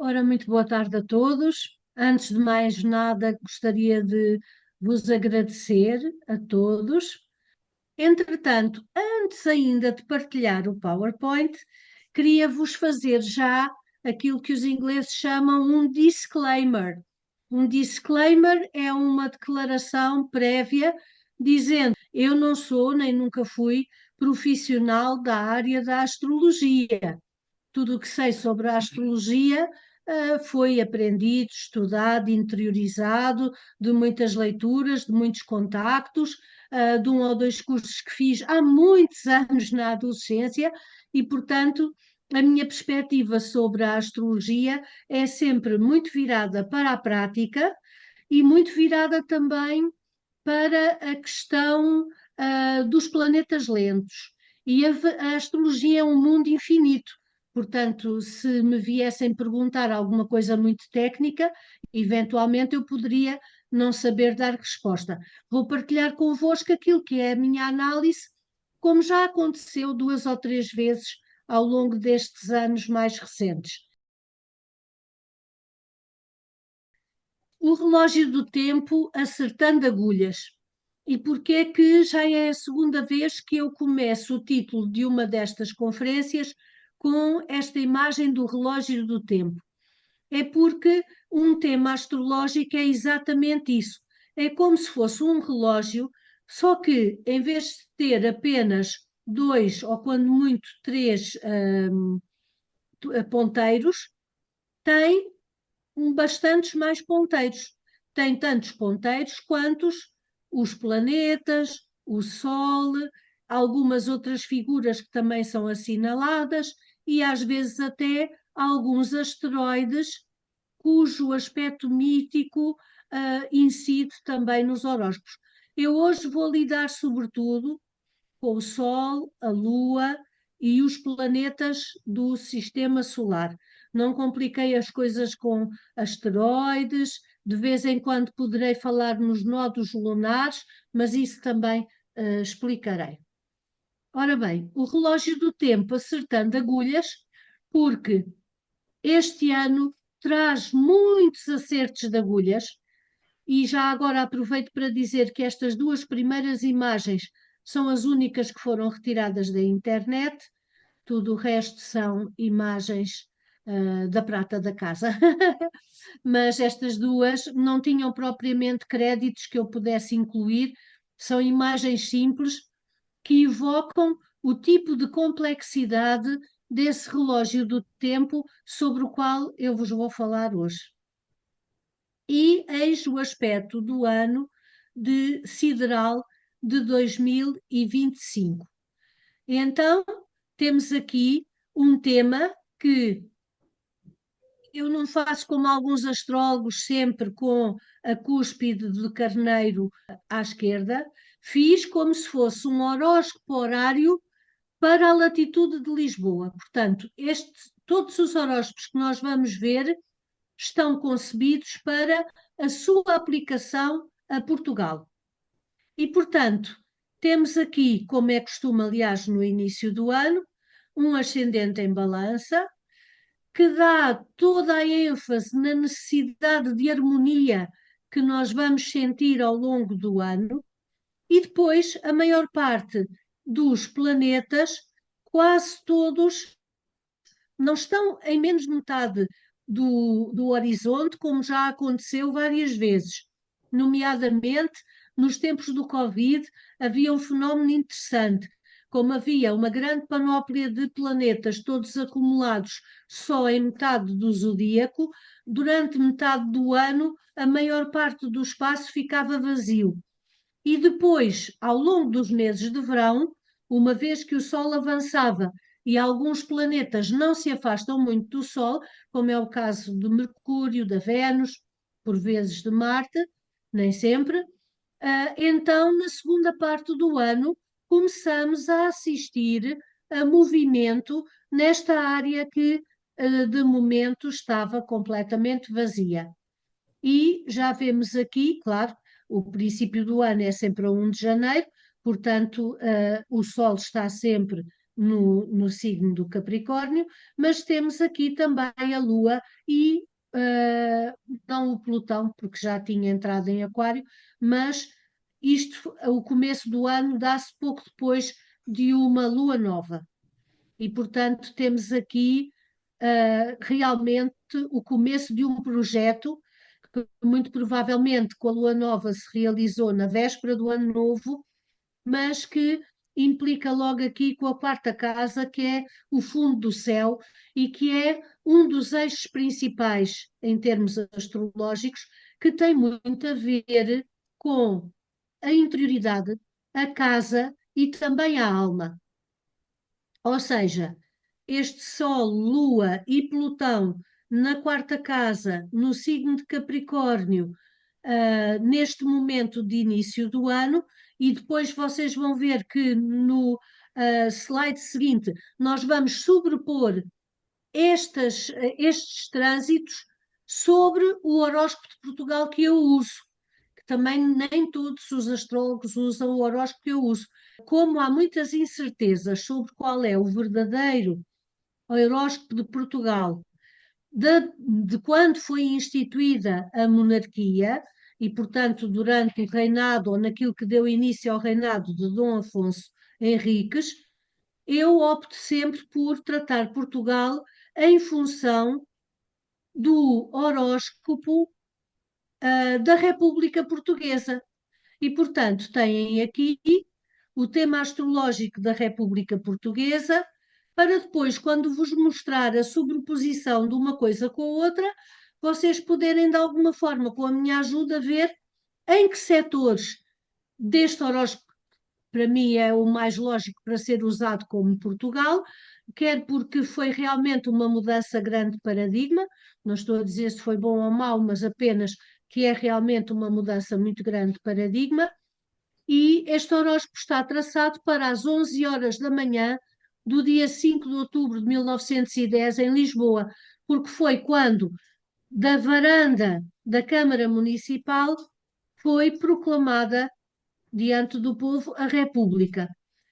Ora, muito boa tarde a todos. Antes de mais nada, gostaria de vos agradecer a todos. Entretanto, antes ainda de partilhar o PowerPoint, queria vos fazer já aquilo que os ingleses chamam um disclaimer. Um disclaimer é uma declaração prévia dizendo: eu não sou nem nunca fui profissional da área da astrologia. Tudo o que sei sobre a astrologia foi aprendido, estudado, interiorizado, de muitas leituras, de muitos contactos, de um ou dois cursos que fiz há muitos anos na adolescência e, portanto, a minha perspectiva sobre a astrologia é sempre muito virada para a prática e muito virada também para a questão dos planetas lentos. E a astrologia é um mundo infinito. Portanto, se me viessem perguntar alguma coisa muito técnica, eventualmente eu poderia não saber dar resposta. Vou partilhar convosco aquilo que é a minha análise, como já aconteceu duas ou três vezes ao longo destes anos mais recentes. O relógio do tempo acertando agulhas. E porque é que já é a segunda vez que eu começo o título de uma destas conferências com esta imagem do relógio do tempo? É porque um tema astrológico é exatamente isso. É como se fosse um relógio, só que em vez de ter apenas dois ou quando muito três ponteiros, tem bastantes mais ponteiros. Tem tantos ponteiros quantos os planetas, o Sol, algumas outras figuras que também são assinaladas e às vezes até alguns asteroides cujo aspecto mítico incide também nos horóscopos. Eu hoje vou lidar sobretudo com o Sol, a Lua e os planetas do sistema solar. Não compliquei as coisas com asteroides, de vez em quando poderei falar nos nodos lunares, mas isso também explicarei. Ora bem, o relógio do tempo acertando agulhas, porque este ano traz muitos acertos de agulhas, e já agora aproveito para dizer que estas duas primeiras imagens são as únicas que foram retiradas da internet, tudo o resto são imagens da prata da casa. Mas estas duas não tinham propriamente créditos que eu pudesse incluir, são imagens simples que evocam o tipo de complexidade desse relógio do tempo sobre o qual eu vos vou falar hoje. E eis o aspecto do ano de sideral de 2025. Então, temos aqui um tema que eu não faço como alguns astrólogos, sempre com a cúspide de carneiro à esquerda, fiz como se fosse um horóscopo horário para a latitude de Lisboa. Portanto, todos os horóscopos que nós vamos ver estão concebidos para a sua aplicação a Portugal. E, portanto, temos aqui, como é costume, aliás, no início do ano, um ascendente em balança, que dá toda a ênfase na necessidade de harmonia que nós vamos sentir ao longo do ano, e depois a maior parte dos planetas, quase todos, não estão em menos de metade do horizonte, como já aconteceu várias vezes. Nomeadamente, nos tempos do Covid, havia um fenómeno interessante. Como havia uma grande panóplia de planetas, todos acumulados só em metade do zodíaco, durante metade do ano, a maior parte do espaço ficava vazio. E depois, ao longo dos meses de verão, uma vez que o Sol avançava e alguns planetas não se afastam muito do Sol, como é o caso de Mercúrio, da Vênus, por vezes de Marte, nem sempre, então na segunda parte do ano começamos a assistir a movimento nesta área que de momento estava completamente vazia. E já vemos aqui, claro, o princípio do ano é sempre a 1 de janeiro, portanto, o Sol está sempre no signo do Capricórnio, mas temos aqui também a Lua e não o Plutão, porque já tinha entrado em Aquário, mas o começo do ano dá-se pouco depois de uma Lua nova. E, portanto, temos aqui realmente o começo de um projeto que muito provavelmente com a Lua Nova se realizou na véspera do Ano Novo, mas que implica logo aqui com a quarta casa, que é o fundo do céu e que é um dos eixos principais em termos astrológicos, que tem muito a ver com a interioridade, a casa e também a alma. Ou seja, este Sol, Lua e Plutão na quarta casa, no signo de Capricórnio, neste momento de início do ano, e depois vocês vão ver que no slide seguinte nós vamos sobrepor estes trânsitos sobre o horóscopo de Portugal que eu uso, que também nem todos os astrólogos usam o horóscopo que eu uso. Como há muitas incertezas sobre qual é o verdadeiro horóscopo de Portugal, de quando foi instituída a monarquia, e, portanto, durante o reinado, ou naquilo que deu início ao reinado de Dom Afonso Henriques, eu opto sempre por tratar Portugal em função do horóscopo da República Portuguesa. E, portanto, têm aqui o tema astrológico da República Portuguesa, para depois, quando vos mostrar a sobreposição de uma coisa com a outra, vocês poderem, de alguma forma, com a minha ajuda, ver em que setores deste horóscopo, para mim é o mais lógico para ser usado como Portugal, quer porque foi realmente uma mudança grande de paradigma, não estou a dizer se foi bom ou mau, mas apenas que é realmente uma mudança muito grande de paradigma, e este horóscopo está traçado para as 11 horas da manhã do dia 5 de outubro de 1910 em Lisboa, porque foi quando, da varanda da Câmara Municipal, foi proclamada diante do povo a República.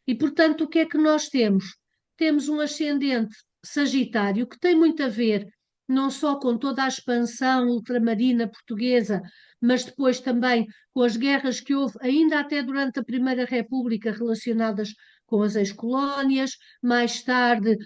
E, portanto, o que é que nós temos? Temos um ascendente Sagitário que tem muito a ver não só com toda a expansão ultramarina portuguesa, mas depois também com as guerras que houve ainda até durante a Primeira República relacionadas com as ex-colónias, mais tarde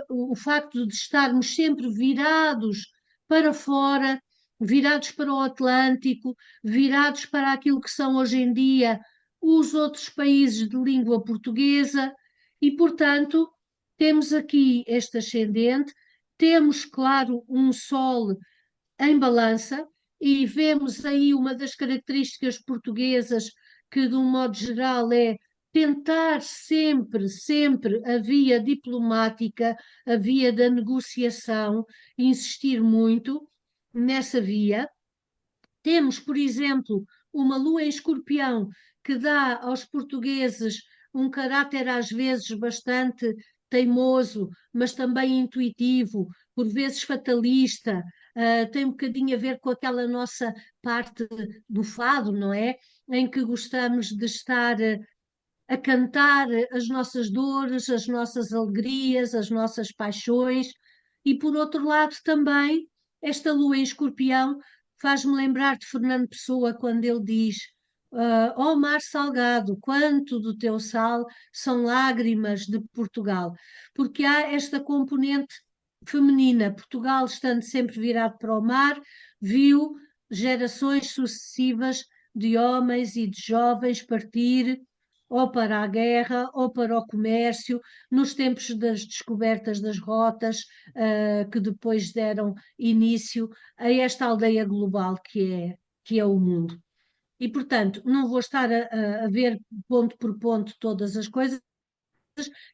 o facto de estarmos sempre virados para fora, virados para o Atlântico, virados para aquilo que são hoje em dia os outros países de língua portuguesa, e, portanto, temos aqui este ascendente, temos, claro, um Sol em balança, e vemos aí uma das características portuguesas que, de um modo geral, é tentar sempre, sempre a via diplomática, a via da negociação, insistir muito nessa via. Temos, por exemplo, uma lua em Escorpião que dá aos portugueses um caráter às vezes bastante teimoso, mas também intuitivo, por vezes fatalista, tem um bocadinho a ver com aquela nossa parte do fado, não é? Em que gostamos de estar a cantar as nossas dores, as nossas alegrias, as nossas paixões, e por outro lado também esta lua em Escorpião faz-me lembrar de Fernando Pessoa quando ele diz: ó mar salgado, quanto do teu sal são lágrimas de Portugal, porque há esta componente feminina. Portugal, estando sempre virado para o mar, viu gerações sucessivas de homens e de jovens partir ou para a guerra ou para o comércio, nos tempos das descobertas das rotas, que depois deram início a esta aldeia global que é o mundo. E, portanto, não vou estar a ver ponto por ponto todas as coisas,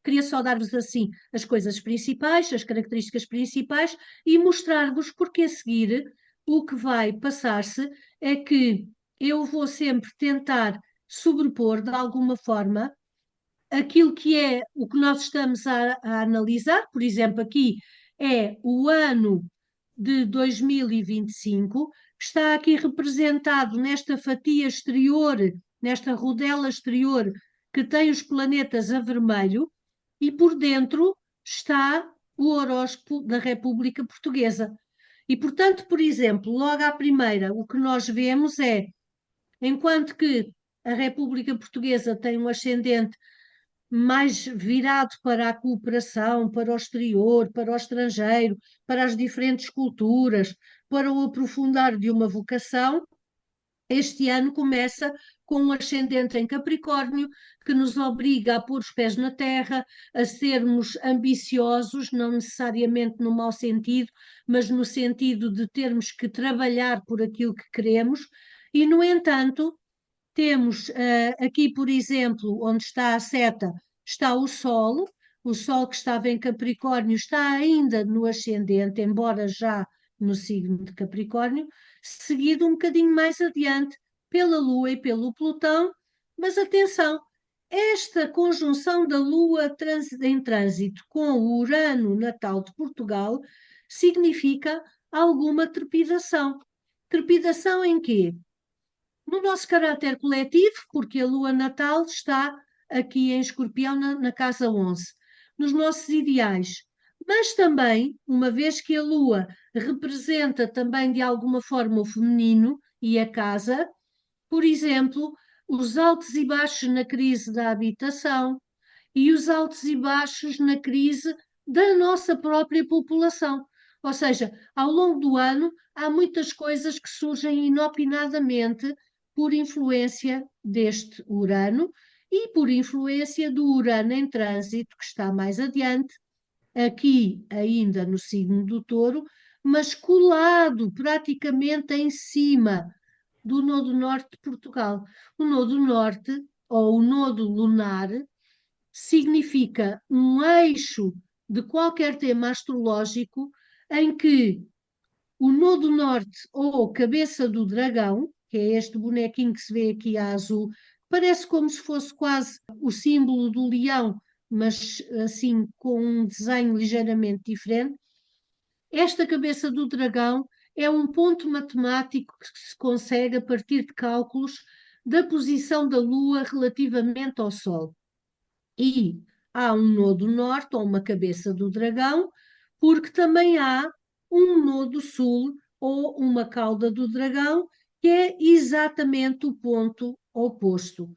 queria só dar-vos assim as coisas principais, as características principais, e mostrar-vos, porque a seguir o que vai passar-se é que eu vou sempre tentar sobrepor de alguma forma aquilo que é o que nós estamos a analisar. Por exemplo, aqui é o ano de 2025, que está aqui representado nesta fatia exterior, nesta rodela exterior que tem os planetas a vermelho, e por dentro está o horóscopo da República Portuguesa. E, portanto, por exemplo, logo à primeira, o que nós vemos é, enquanto que a República Portuguesa tem um ascendente mais virado para a cooperação, para o exterior, para o estrangeiro, para as diferentes culturas, para o aprofundar de uma vocação, este ano começa com um ascendente em Capricórnio, que nos obriga a pôr os pés na terra, a sermos ambiciosos, não necessariamente no mau sentido, mas no sentido de termos que trabalhar por aquilo que queremos, e, no entanto, temos aqui, por exemplo, onde está a seta, está o Sol que estava em Capricórnio está ainda no ascendente, embora já no signo de Capricórnio, seguido um bocadinho mais adiante pela Lua e pelo Plutão, mas atenção, esta conjunção da Lua em trânsito com o Urano natal de Portugal significa alguma trepidação. Trepidação em quê? No nosso caráter coletivo, porque a lua natal está aqui em Escorpião, na casa 11, nos nossos ideais, mas também, uma vez que a lua representa também de alguma forma o feminino e a casa, por exemplo, os altos e baixos na crise da habitação e os altos e baixos na crise da nossa própria população. Ou seja, ao longo do ano há muitas coisas que surgem inopinadamente por influência deste Urano e por influência do Urano em trânsito, que está mais adiante, aqui ainda no signo do Touro, mas colado praticamente em cima do nodo norte de Portugal. O nodo norte, ou o nodo lunar, significa um eixo de qualquer tema astrológico em que o nodo norte ou cabeça do dragão, que é este bonequinho que se vê aqui a azul, parece como se fosse quase o símbolo do leão, mas assim com um desenho ligeiramente diferente. Esta cabeça do dragão é um ponto matemático que se consegue a partir de cálculos da posição da Lua relativamente ao Sol. E há um nodo norte, ou uma cabeça do dragão, porque também há um nodo sul, ou uma cauda do dragão, que é exatamente o ponto oposto.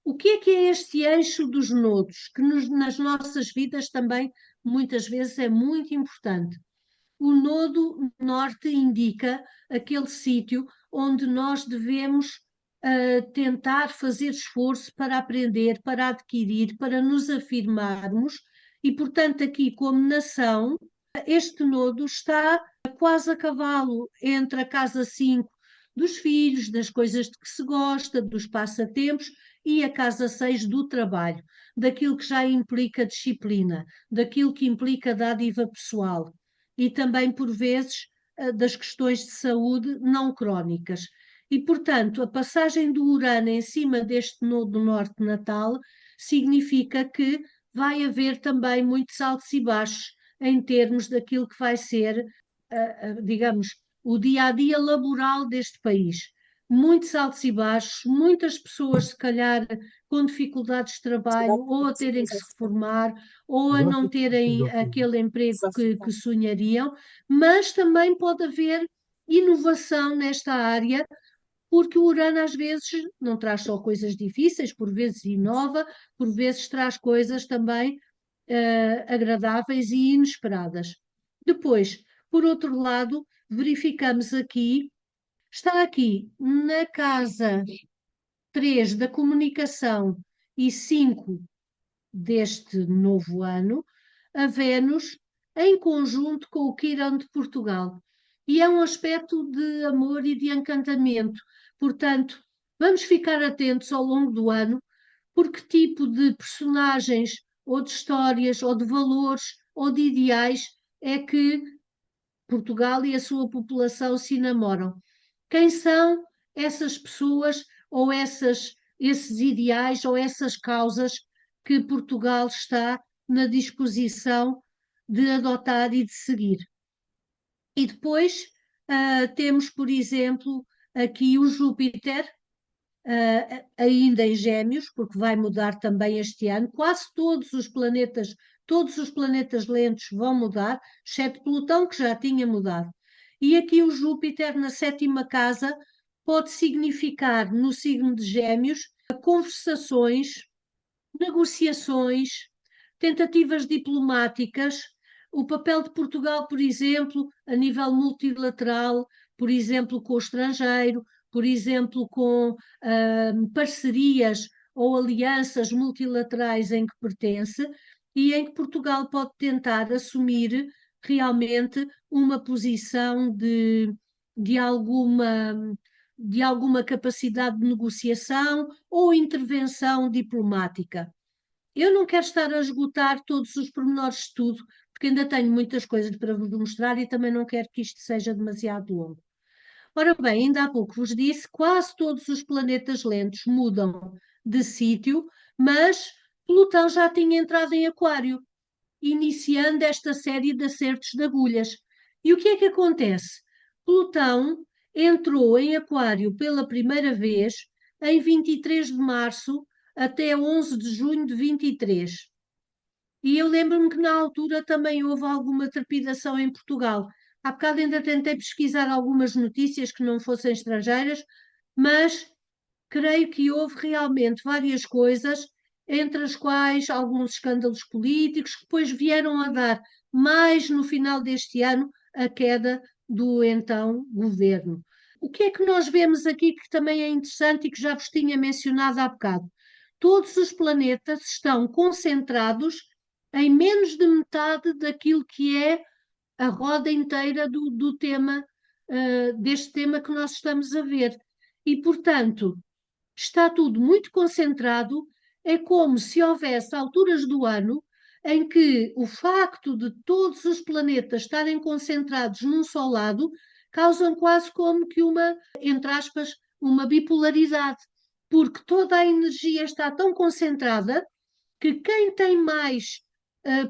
O que é este eixo dos nodos, que nas nossas vidas também muitas vezes é muito importante? O nodo norte indica aquele sítio onde nós devemos tentar fazer esforço para aprender, para adquirir, para nos afirmarmos, e, portanto, aqui, como nação, este nodo está quase a cavalo entre a casa 5 dos filhos, das coisas de que se gosta, dos passatempos, e a casa 6 do trabalho, daquilo que já implica disciplina, daquilo que implica dádiva pessoal e também, por vezes, das questões de saúde não crónicas. E, portanto, a passagem do Urano em cima deste nodo norte natal significa que vai haver também muitos altos e baixos em termos daquilo que vai ser, digamos, o dia a dia laboral deste país. Muitos altos e baixos, muitas pessoas, se calhar, com dificuldades de trabalho, ou a terem que se reformar, ou a não terem aquele emprego que sonhariam, mas também pode haver inovação nesta área, porque o Urano às vezes não traz só coisas difíceis, por vezes inova, por vezes traz coisas também agradáveis e inesperadas. Depois, por outro lado, verificamos aqui, está aqui na casa 3 da comunicação e 5 deste novo ano, a Vênus em conjunto com o Quirão de Portugal. E é um aspecto de amor e de encantamento. Portanto, vamos ficar atentos ao longo do ano por que tipo de personagens, ou de histórias, ou de valores, ou de ideais é que Portugal e a sua população se namoram. Quem são essas pessoas ou esses ideais ou essas causas que Portugal está na disposição de adotar e de seguir? E depois temos, por exemplo, aqui o Júpiter ainda em Gêmeos, porque vai mudar também este ano. Quase todos os planetas lentos vão mudar, exceto Plutão, que já tinha mudado. E aqui o Júpiter, na sétima casa, pode significar, no signo de Gêmeos, conversações, negociações, tentativas diplomáticas, o papel de Portugal, por exemplo, a nível multilateral, por exemplo, com o estrangeiro, por exemplo, com parcerias ou alianças multilaterais em que pertence e em que Portugal pode tentar assumir realmente uma posição de alguma de alguma capacidade de negociação ou intervenção diplomática. Eu não quero estar a esgotar todos os pormenores de tudo, porque ainda tenho muitas coisas para vos mostrar e também não quero que isto seja demasiado longo. Ora bem, ainda há pouco vos disse, quase todos os planetas lentos mudam de sítio, mas Plutão já tinha entrado em Aquário, iniciando esta série de acertos de agulhas. E o que é que acontece? Plutão entrou em Aquário pela primeira vez em 23 de março até 11 de junho de 23. E eu lembro-me que na altura também houve alguma trepidação em Portugal. Há bocado ainda tentei pesquisar algumas notícias que não fossem estrangeiras, mas creio que houve realmente várias coisas, entre as quais alguns escândalos políticos, que depois vieram a dar, mais no final deste ano, a queda do então governo. O que é que nós vemos aqui que também é interessante e que já vos tinha mencionado há bocado? Todos os planetas estão concentrados em menos de metade daquilo que é a roda inteira do tema, deste tema que nós estamos a ver. E, portanto, está tudo muito concentrado, é como se houvesse alturas do ano em que o facto de todos os planetas estarem concentrados num só lado causam quase como que uma, entre aspas, uma bipolaridade, porque toda a energia está tão concentrada que quem tem mais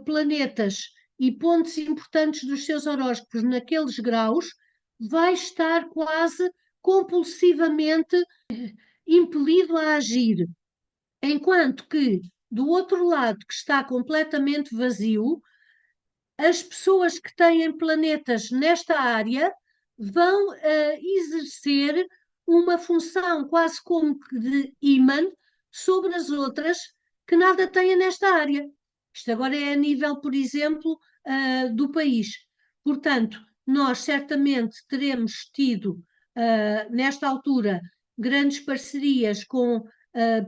planetas e pontos importantes dos seus horóscopos naqueles graus vai estar quase compulsivamente impelido a agir, enquanto que do outro lado, que está completamente vazio, as pessoas que têm planetas nesta área vão exercer uma função quase como que de imã sobre as outras que nada têm nesta área. Isto agora é a nível, por exemplo, do país. Portanto, nós certamente teremos tido, nesta altura, grandes parcerias com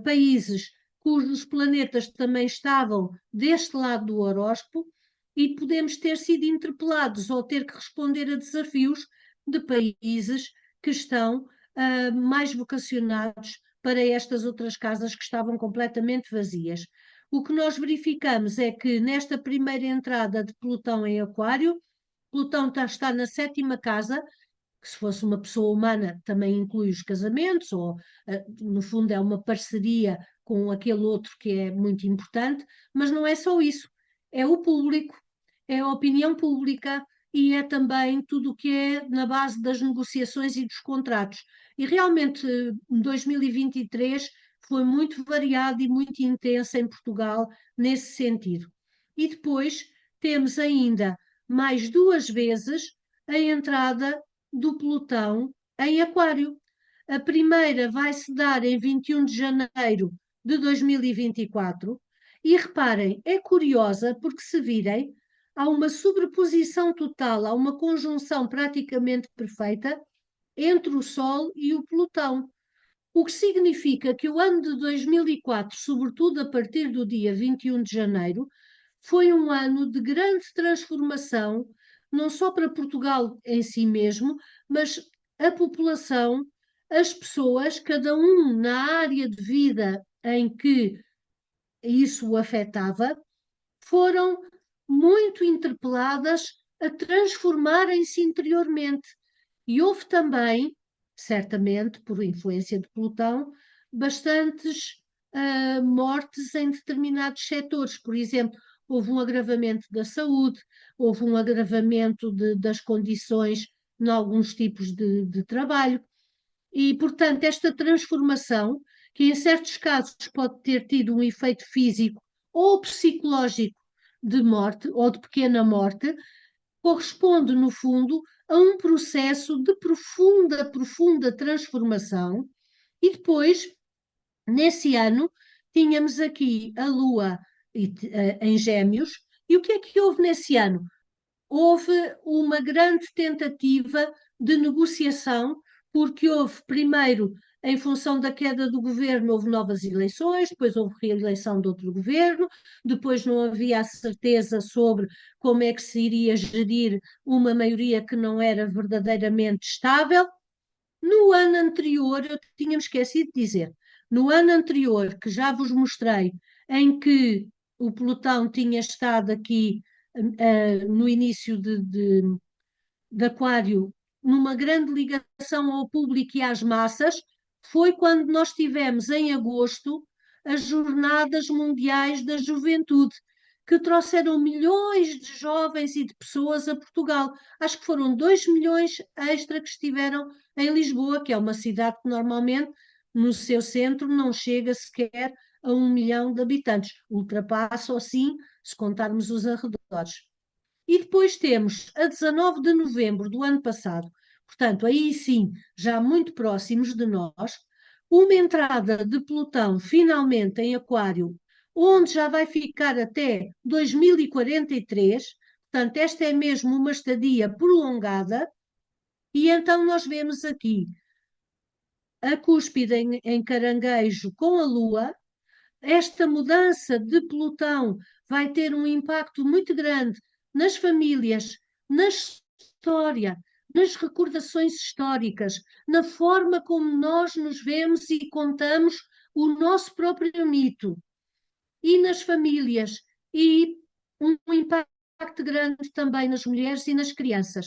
países cujos planetas também estavam deste lado do horóscopo e podemos ter sido interpelados ou ter que responder a desafios de países que estão mais vocacionados para estas outras casas que estavam completamente vazias. O que nós verificamos é que nesta primeira entrada de Plutão em Aquário, Plutão está na sétima casa, que se fosse uma pessoa humana também inclui os casamentos, ou no fundo é uma parceria com aquele outro que é muito importante, mas não é só isso, é o público, é a opinião pública e é também tudo o que é na base das negociações e dos contratos. E realmente 2023 foi muito variado e muito intenso em Portugal nesse sentido. E depois temos ainda mais duas vezes a entrada do Plutão em Aquário. A primeira vai se dar em 21 de janeiro de 2024 e reparem, é curiosa porque se virem, há uma sobreposição total, há uma conjunção praticamente perfeita entre o Sol e o Plutão. O que significa que o ano de 2004, sobretudo a partir do dia 21 de janeiro, foi um ano de grande transformação, não só para Portugal em si mesmo, mas a população, as pessoas, cada um na área de vida em que isso o afetava, foram muito interpeladas a transformarem-se interiormente. E houve também, certamente, por influência de Plutão, bastantes mortes em determinados setores. Por exemplo, houve um agravamento da saúde, houve um agravamento das condições em alguns tipos de trabalho. E, portanto, esta transformação, que em certos casos pode ter tido um efeito físico ou psicológico de morte ou de pequena morte, corresponde, no fundo, a um processo de profunda, profunda transformação. E depois, nesse ano, tínhamos aqui a Lua em Gêmeos. E o que é que houve nesse ano? Houve uma grande tentativa de negociação, porque houve, primeiro, em função da queda do governo, houve novas eleições, depois houve reeleição de outro governo, depois não havia a certeza sobre como é que se iria gerir uma maioria que não era verdadeiramente estável. No ano anterior, eu tinha-me esquecido de dizer, no ano anterior, que já vos mostrei, em que o pelotão tinha estado aqui no início de Aquário, numa grande ligação ao público e às massas, foi quando nós tivemos em agosto as Jornadas Mundiais da Juventude, que trouxeram milhões de jovens e de pessoas a Portugal. Acho que foram 2 milhões extra que estiveram em Lisboa, que é uma cidade que normalmente no seu centro não chega sequer a 1 milhão de habitantes. Ultrapassa, assim, se contarmos os arredores. E depois temos a 19 de novembro do ano passado, portanto, aí sim, já muito próximos de nós, uma entrada de Plutão finalmente em Aquário, onde já vai ficar até 2043, portanto, esta é mesmo uma estadia prolongada, e então nós vemos aqui a cúspide em Caranguejo com a Lua. Esta mudança de Plutão vai ter um impacto muito grande nas famílias, na história, nas recordações históricas, na forma como nós nos vemos e contamos o nosso próprio mito, e nas famílias, e um impacto grande também nas mulheres e nas crianças.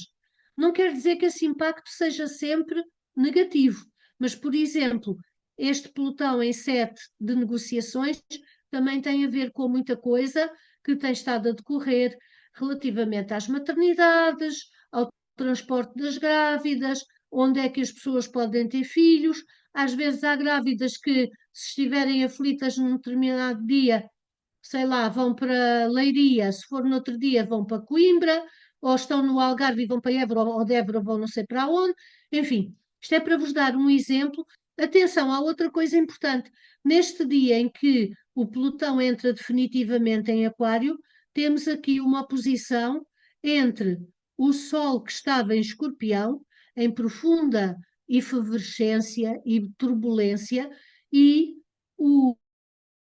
Não quer dizer que esse impacto seja sempre negativo, mas, por exemplo, este pelotão em 7 de negociações também tem a ver com muita coisa que tem estado a decorrer relativamente às maternidades, ao transporte das grávidas, onde é que as pessoas podem ter filhos. Às vezes há grávidas que, se estiverem aflitas num determinado dia, sei lá, vão para Leiria, se for no outro dia vão para Coimbra, ou estão no Algarve e vão para Évora, ou de Évora vão não sei para onde. Enfim, isto é para vos dar um exemplo. Atenção, há outra coisa importante. Neste dia em que o pelotão entra definitivamente em Aquário, temos aqui uma oposição entre o Sol, que estava em Escorpião, em profunda efervescência e turbulência, e o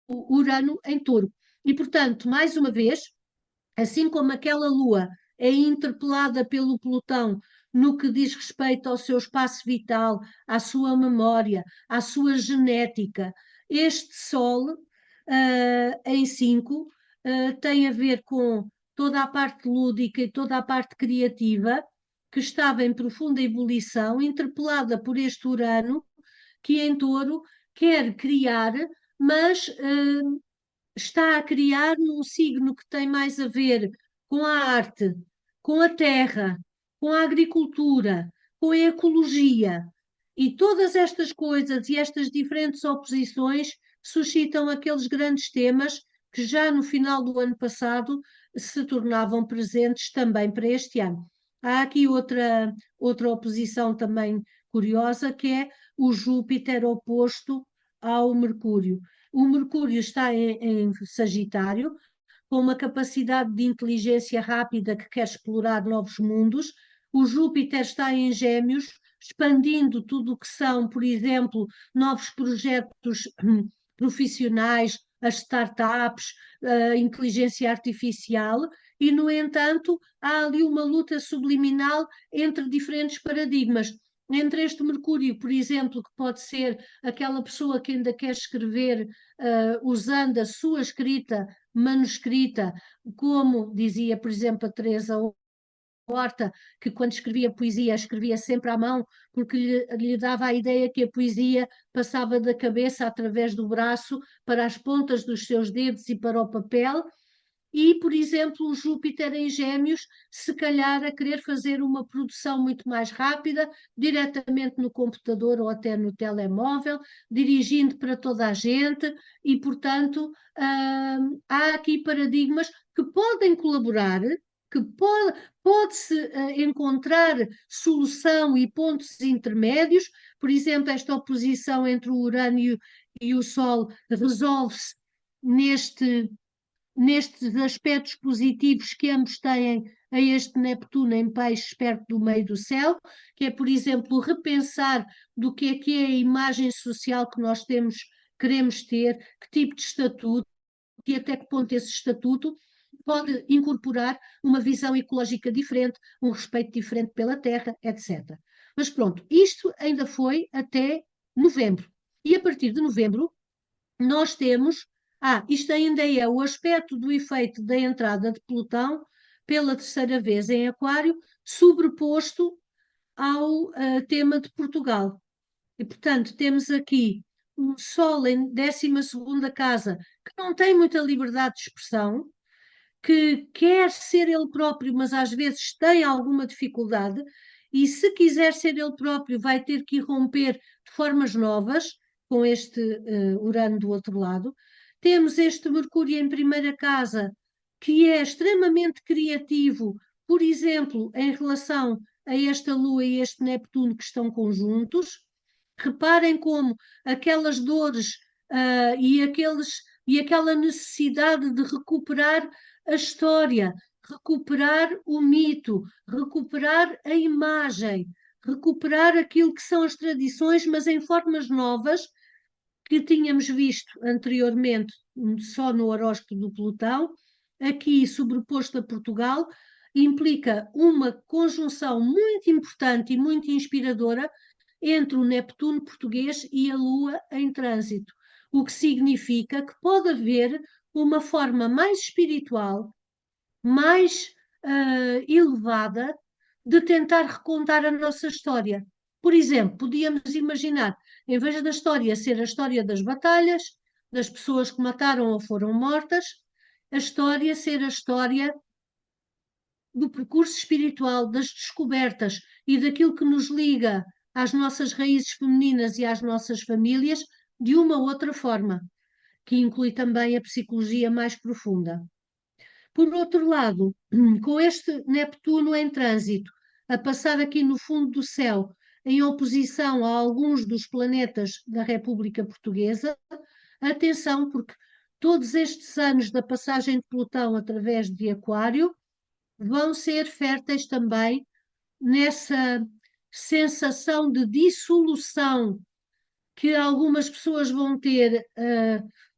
Urano em Touro. E, portanto, mais uma vez, assim como aquela Lua é interpelada pelo Plutão no que diz respeito ao seu espaço vital, à sua memória, à sua genética, este Sol, em 5, tem a ver com toda a parte lúdica e toda a parte criativa, que estava em profunda ebulição, interpelada por este Urano, que em Touro quer criar, mas está a criar num signo que tem mais a ver com a arte, com a terra, com a agricultura, com a ecologia. E todas estas coisas e estas diferentes oposições suscitam aqueles grandes temas que já no final do ano passado se tornavam presentes também para este ano. Há aqui outra oposição também curiosa, que é o Júpiter oposto ao Mercúrio. O Mercúrio está em Sagitário, com uma capacidade de inteligência rápida que quer explorar novos mundos. O Júpiter está em Gêmeos, expandindo tudo o que são, por exemplo, novos projetos profissionais, as startups, a inteligência artificial, e, no entanto, há ali uma luta subliminal entre diferentes paradigmas. Entre este Mercúrio, por exemplo, que pode ser aquela pessoa que ainda quer escrever usando a sua escrita manuscrita, como dizia, por exemplo, a Teresa Horta, que quando escrevia poesia escrevia sempre à mão, porque lhe dava a ideia que a poesia passava da cabeça através do braço para as pontas dos seus dedos e para o papel. e, por exemplo, o Júpiter em Gêmeos, se calhar a querer fazer uma produção muito mais rápida, diretamente no computador ou até no telemóvel, dirigindo para toda a gente, e, portanto, há aqui paradigmas que podem colaborar, que pode-se encontrar solução e pontos intermédios, por exemplo, esta oposição entre o Urano e o Sol resolve-se nestes aspectos positivos que ambos têm a este Neptuno em Peixes perto do meio do céu, que é, por exemplo, repensar do que é a imagem social que nós temos, queremos ter, que tipo de estatuto e até que ponto esse estatuto pode incorporar uma visão ecológica diferente, um respeito diferente pela terra, etc. Mas pronto, isto ainda foi até novembro. E a partir de novembro nós temos, isto ainda é o aspecto do efeito da entrada de Plutão pela terceira vez em Aquário, sobreposto ao tema de Portugal. E, portanto, temos aqui um Sol em 12ª casa, que não tem muita liberdade de expressão, que quer ser ele próprio, mas às vezes tem alguma dificuldade, e se quiser ser ele próprio, vai ter que irromper de formas novas, com este Urano do outro lado. Temos este Mercúrio em primeira casa, que é extremamente criativo, por exemplo, em relação a esta Lua e este Neptuno que estão conjuntos. Reparem como aquelas dores e aquela necessidade de recuperar a história, recuperar o mito, recuperar a imagem, recuperar aquilo que são as tradições, mas em formas novas que tínhamos visto anteriormente só no horóscopo do Plutão, aqui sobreposto a Portugal, implica uma conjunção muito importante e muito inspiradora entre o Neptuno português e a Lua em trânsito, o que significa que pode haver uma forma mais espiritual, mais elevada de tentar recontar a nossa história. Por exemplo, podíamos imaginar, em vez da história ser a história das batalhas, das pessoas que mataram ou foram mortas, a história ser a história do percurso espiritual, das descobertas e daquilo que nos liga às nossas raízes femininas e às nossas famílias de uma outra forma, que inclui também a psicologia mais profunda. Por outro lado, com este Neptuno em trânsito, a passar aqui no fundo do céu, em oposição a alguns dos planetas da República Portuguesa, atenção, porque todos estes anos da passagem de Plutão através de Aquário vão ser férteis também nessa sensação de dissolução que algumas pessoas vão ter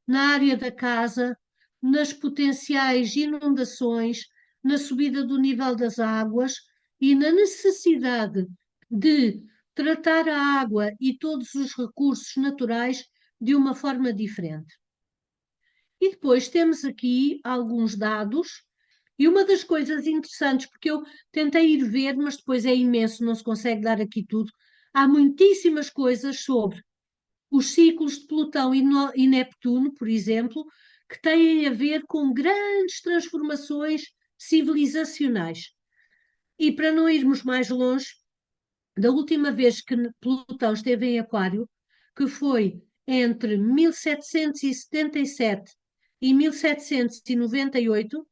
na área da casa, nas potenciais inundações, na subida do nível das águas e na necessidade de tratar a água e todos os recursos naturais de uma forma diferente. E depois temos aqui alguns dados, e uma das coisas interessantes, porque eu tentei ir ver, mas depois é imenso, não se consegue dar aqui tudo. Há muitíssimas coisas sobre os ciclos de Plutão e Neptuno, por exemplo, que têm a ver com grandes transformações civilizacionais. E para não irmos mais longe, da última vez que Plutão esteve em Aquário, que foi entre 1777 e 1798,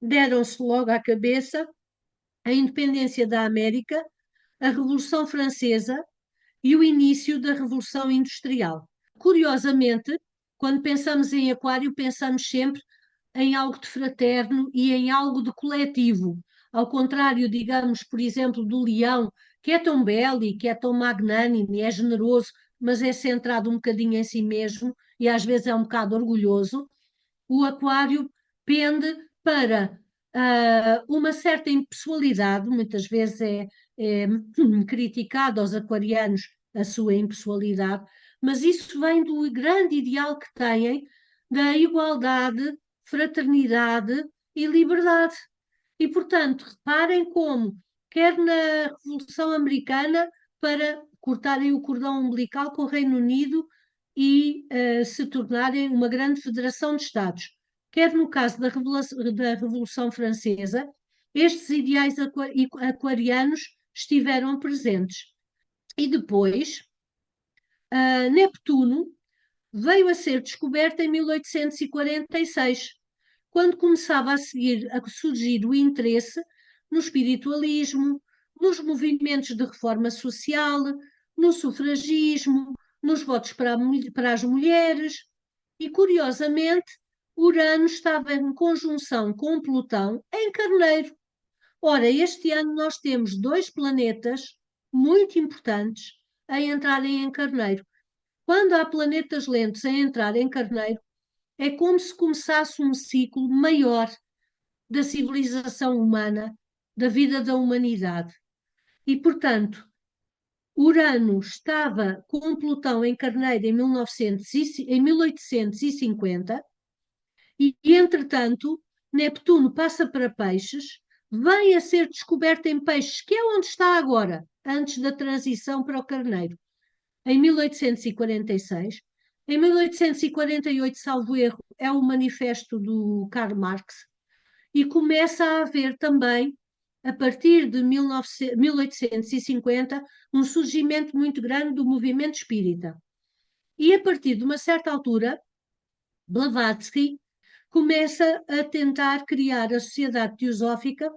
deram-se logo à cabeça a independência da América, a Revolução Francesa e o início da Revolução Industrial. Curiosamente, quando pensamos em Aquário, pensamos sempre em algo de fraterno e em algo de coletivo. Ao contrário, digamos, por exemplo, do Leão, que é tão belo e que é tão magnânime, é generoso, mas é centrado um bocadinho em si mesmo e às vezes é um bocado orgulhoso, o Aquário pende para uma certa impessoalidade, muitas vezes é criticado aos aquarianos a sua impessoalidade, mas isso vem do grande ideal que têm da igualdade, fraternidade e liberdade. E, portanto, reparem como, quer na Revolução Americana, para cortarem o cordão umbilical com o Reino Unido e se tornarem uma grande federação de Estados, quer no caso da Revolução Francesa, estes ideais aquarianos estiveram presentes. E depois, Neptuno veio a ser descoberto em 1846, quando começava a surgir o interesse no espiritualismo, nos movimentos de reforma social, no sufragismo, nos votos para as mulheres. E, curiosamente, Urano estava em conjunção com Plutão em Carneiro. Ora, este ano nós temos dois planetas muito importantes a entrarem em Carneiro. Quando há planetas lentos a entrar em Carneiro, é como se começasse um ciclo maior da civilização humana, da vida da humanidade. E, portanto, Urano estava com Plutão em Carneiro em 1850 entretanto, Neptuno passa para Peixes, vem a ser descoberto em Peixes, que é onde está agora, antes da transição para o Carneiro, em 1846. Em 1848, salvo erro, é o manifesto do Karl Marx, e começa a haver também, a partir de 1850, um surgimento muito grande do movimento espírita. E a partir de uma certa altura, Blavatsky começa a tentar criar a Sociedade Teosófica,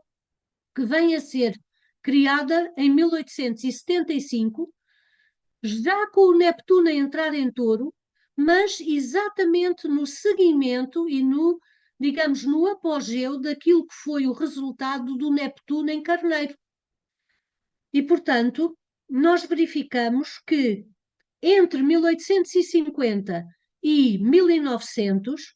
que vem a ser criada em 1875, já com o Neptuno a entrar em Touro, mas exatamente no seguimento e no, digamos, no apogeu daquilo que foi o resultado do Neptuno em Carneiro. E, portanto, nós verificamos que entre 1850 e 1900,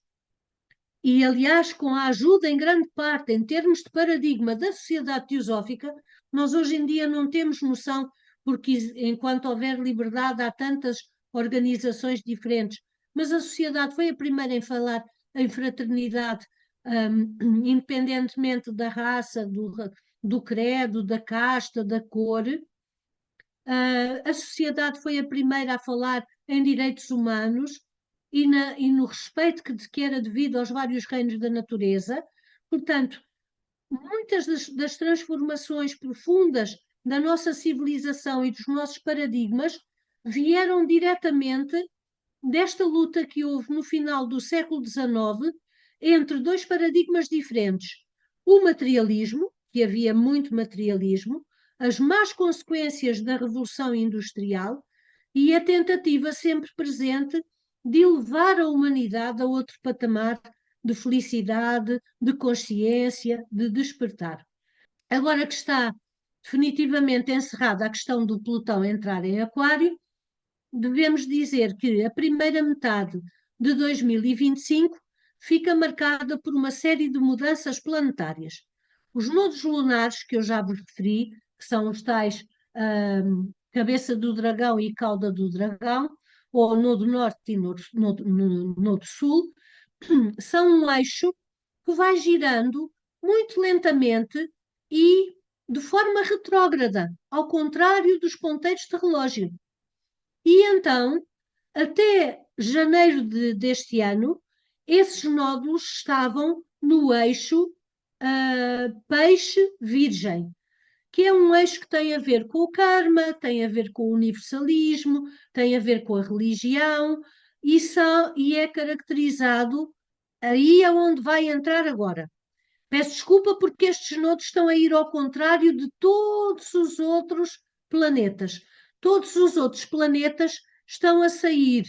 e aliás com a ajuda em grande parte em termos de paradigma da Sociedade Teosófica, nós hoje em dia não temos noção, porque enquanto houver liberdade há tantas organizações diferentes, mas a sociedade foi a primeira em falar em fraternidade, independentemente da raça, do credo, da casta, da cor. A sociedade foi a primeira a falar em direitos humanos e no respeito que era devido aos vários reinos da natureza. Portanto, muitas das transformações profundas da nossa civilização e dos nossos paradigmas vieram diretamente desta luta que houve no final do século XIX entre dois paradigmas diferentes. O materialismo, que havia muito materialismo, as más consequências da Revolução Industrial e a tentativa sempre presente de elevar a humanidade a outro patamar de felicidade, de consciência, de despertar. Agora que está definitivamente encerrada a questão do Plutão entrar em Aquário, devemos dizer que a primeira metade de 2025 fica marcada por uma série de mudanças planetárias. Os nodos lunares, que eu já vos referi, que são os tais cabeça do dragão e cauda do dragão, ou nodo norte e nodo sul, são um eixo que vai girando muito lentamente e de forma retrógrada, ao contrário dos ponteiros de relógio. E então, até janeiro deste ano, esses nódulos estavam no eixo peixe-virgem, que é um eixo que tem a ver com o karma, tem a ver com o universalismo, tem a ver com a religião, e é caracterizado, aí é onde vai entrar agora. Peço desculpa porque estes nodos estão a ir ao contrário de todos os outros planetas. Todos os outros planetas estão a sair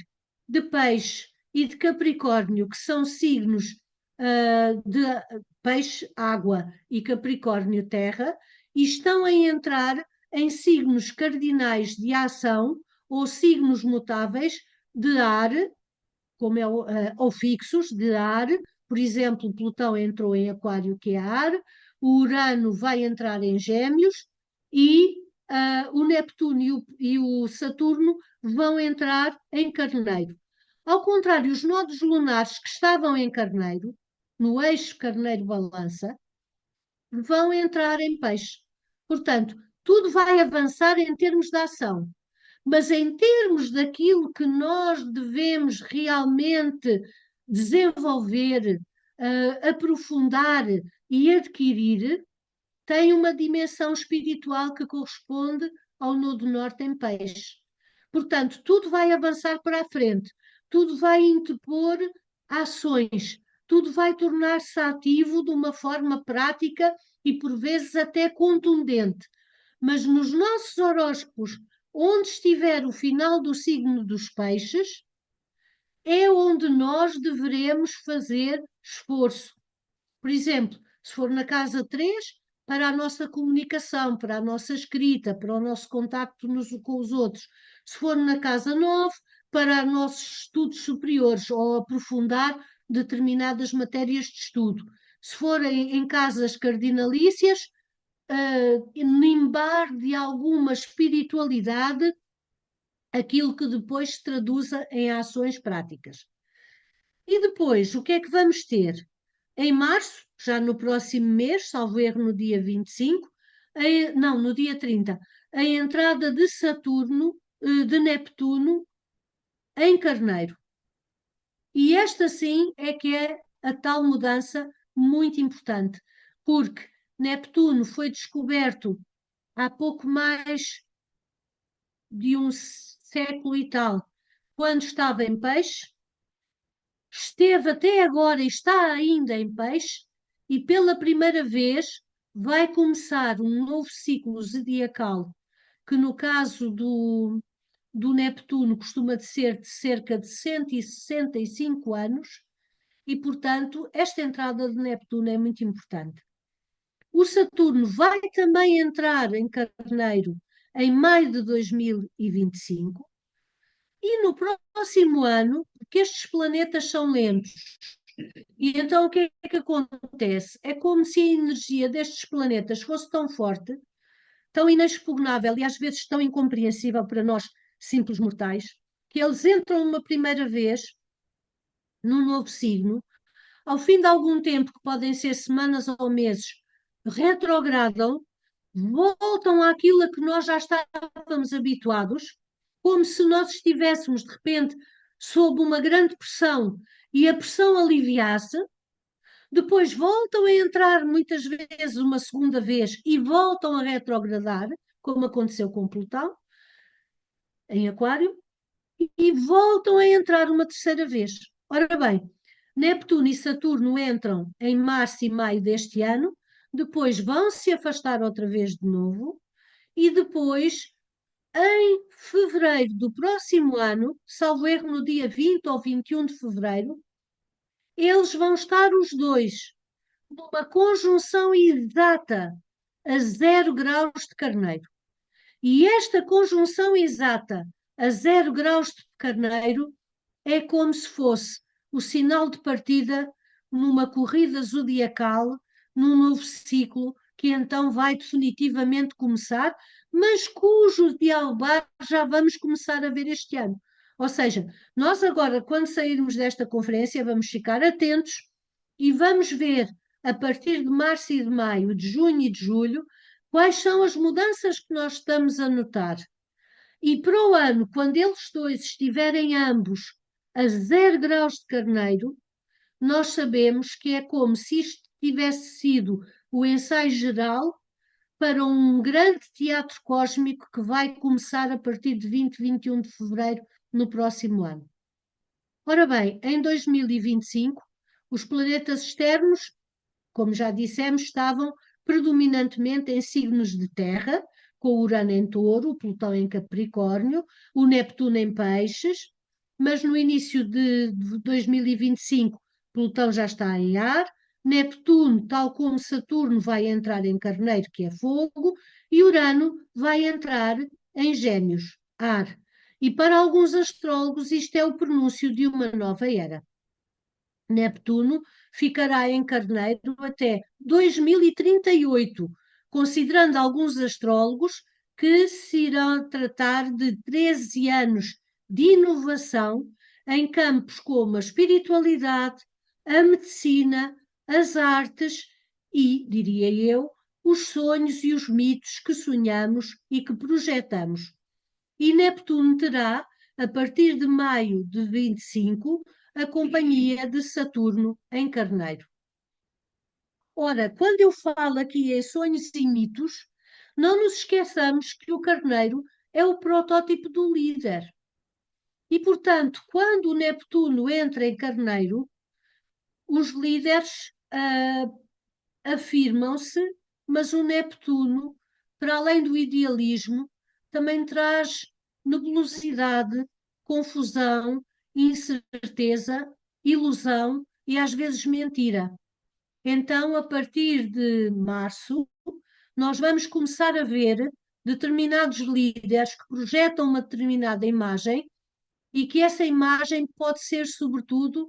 de Peixe e de Capricórnio, que são signos de Peixe, água, e Capricórnio, terra, e estão a entrar em signos cardinais de ação ou signos mutáveis de ar, como é, ou fixos de ar. Por exemplo, Plutão entrou em Aquário, que é ar, o Urano vai entrar em Gêmeos e o Neptuno e o Saturno vão entrar em Carneiro. Ao contrário, os nodos lunares que estavam em Carneiro, no eixo Carneiro-Balança, vão entrar em Peixe. Portanto, tudo vai avançar em termos de ação. Mas em termos daquilo que nós devemos realmente desenvolver, aprofundar e adquirir, tem uma dimensão espiritual que corresponde ao Nodo Norte em Peixe. Portanto, tudo vai avançar para a frente, tudo vai interpor ações, tudo vai tornar-se ativo de uma forma prática e por vezes até contundente. Mas nos nossos horóscopos, onde estiver o final do signo dos Peixes, é onde nós deveremos fazer esforço. Por exemplo, se for na casa 3, para a nossa comunicação, para a nossa escrita, para o nosso contacto com os outros. Se for na casa 9, para os nossos estudos superiores ou aprofundar determinadas matérias de estudo. Se for em casas cardinalícias, nimbar de alguma espiritualidade aquilo que depois se traduza em ações práticas. E depois, o que é que vamos ter? Em março, já no próximo mês, salvo erro no dia 25, não, no dia 30, a entrada de Saturno, de Neptuno, em Carneiro. E esta sim é que é a tal mudança muito importante, porque Neptuno foi descoberto há pouco mais de um século e tal, quando estava em Peixe, esteve até agora e está ainda em Peixe, e pela primeira vez vai começar um novo ciclo zodiacal, que no caso do Neptuno costuma de ser de cerca de 165 anos, e portanto esta entrada de Neptuno é muito importante. O Saturno vai também entrar em Carneiro em maio de 2025, e no próximo ano, porque estes planetas são lentos, e então o que é que acontece? É como se a energia destes planetas fosse tão forte, tão inexpugnável e às vezes tão incompreensível para nós, simples mortais, que eles entram uma primeira vez num novo signo, ao fim de algum tempo, que podem ser semanas ou meses, retrogradam, voltam àquilo a que nós já estávamos habituados, como se nós estivéssemos, de repente, sob uma grande pressão e a pressão aliviasse, depois voltam a entrar muitas vezes uma segunda vez e voltam a retrogradar, como aconteceu com Plutão, em Aquário, e voltam a entrar uma terceira vez. Ora bem, Neptuno e Saturno entram em março e maio deste ano, depois vão se afastar outra vez de novo, e depois, em fevereiro do próximo ano, salvo erro no dia 20 ou 21 de fevereiro, eles vão estar os dois numa conjunção exata a 0 graus de Carneiro. E esta conjunção exata a 0 graus de Carneiro é como se fosse o sinal de partida numa corrida zodiacal, num novo ciclo que então vai definitivamente começar, mas cujo dialbar já vamos começar a ver este ano. Ou seja, nós agora, quando sairmos desta conferência, vamos ficar atentos e vamos ver, a partir de março e de maio, de junho e de julho, quais são as mudanças que nós estamos a notar. E para o ano, quando eles dois estiverem ambos a 0 graus de Carneiro, nós sabemos que é como se isto tivesse sido o ensaio geral para um grande teatro cósmico que vai começar a partir de 20 e 21 de fevereiro no próximo ano. Ora bem, em 2025, os planetas externos, como já dissemos, estavam predominantemente em signos de terra, com o Urano em Touro, o Plutão em Capricórnio, o Neptuno em Peixes, mas no início de 2025, Plutão já está em ar, Neptuno, tal como Saturno, vai entrar em Carneiro, que é fogo, e Urano vai entrar em Gêmeos, ar. E para alguns astrólogos isto é o prenúncio de uma nova era. Neptuno ficará em Carneiro até 2038, considerando alguns astrólogos que se irão tratar de 13 anos de inovação em campos como a espiritualidade, a medicina, as artes e, diria eu, os sonhos e os mitos que sonhamos e que projetamos. E Neptuno terá, a partir de maio de 25, a companhia de Saturno em Carneiro. Ora, quando eu falo aqui em sonhos e mitos, não nos esqueçamos que o Carneiro é o protótipo do líder. E, portanto, quando o Neptuno entra em Carneiro, os líderes afirmam-se, mas o Neptuno, para além do idealismo, também traz nebulosidade, confusão, incerteza, ilusão e às vezes mentira. Então, a partir de março, nós vamos começar a ver determinados líderes que projetam uma determinada imagem e que essa imagem pode ser, sobretudo,